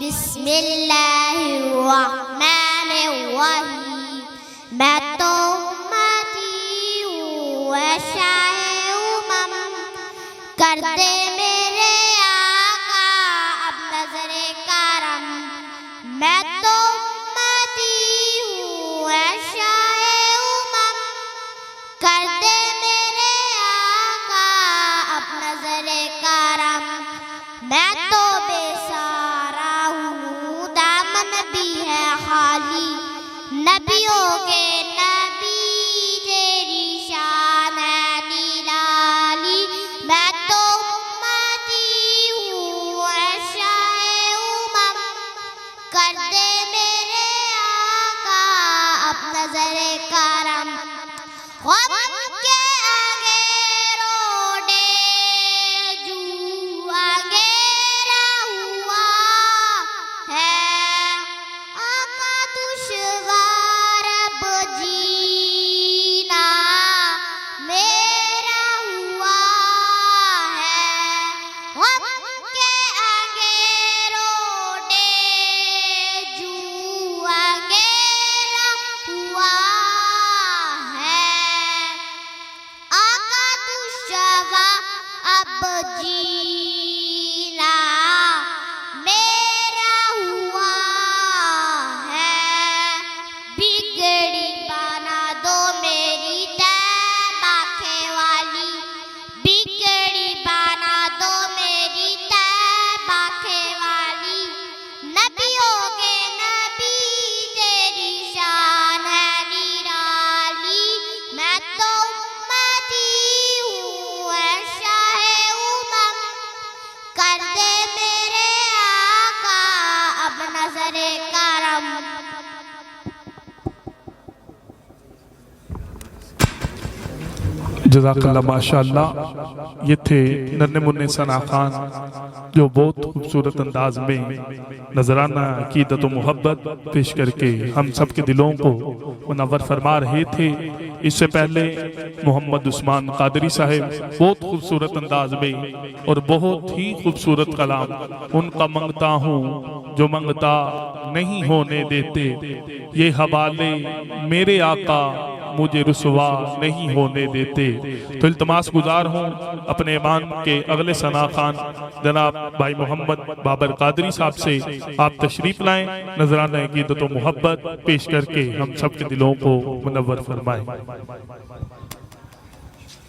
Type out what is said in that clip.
बिस्मिल्लाहिर्रहमानिर्रहीम। मैं तो उम्मती हूँ शाहे उमम, कर दे मेरे आका अब नजरे करम। मैं तो उम्मती हूँ शाहे उमम, कर दे मेरे आका अब नजरे करम। मैं तो बेसहारा हूँ, दामन भी है खाली, नबियों के नबी तेरी शान है निराली। मैं तो उम्मती हूँ शाहे उमम, कर दे मेरे आका अब नजरे करम। गम के आगे रोडे जू अंगेरा हुआ है, आका दुश्वार अब जीना मेरा हुआ है। गम के आगे रोडे जू अंगेरा हुआ है, आका दुश्वार अब जीना मेरा हुआ है। बिगड़ी बना दो मेरी तैबा के वाली, बिगड़ी बना दो मेरी तैबा के वाली। नबियों के नबी तेरी शान है निराली। मैं तो उम्मती हूँ शाहे उमम, कर दे मेरे आका अब नजरे करम। जज़ाकल्लाह माशाअल्लाह। ये थे नन्हे मुन्ने सना खान जो बहुत खूबसूरत अंदाज में नजराना अकीदत व मोहब्बत पेश करके हम सब के दिलों को मुनव्वर फरमा रहे थे। इससे पहले मोहम्मद उस्मान कादरी साहब बहुत खूबसूरत अंदाज में और बहुत ही खूबसूरत कलाम, उनका मंगता हूँ जो मंगता नहीं होने देते, ये हवाले मेरे आका मुझे रुसवा नहीं होने देते। तो इल्तमास गुजार हूँ अपने ईमान के अगले सना खान जनाब भाई मोहम्मद बाबर कादरी साहब से आप तशरीफ लाएं, नजराना अकीदत व मोहब्बत पेश करके हम सब के दिलों को मुनव्वर फरमाएं।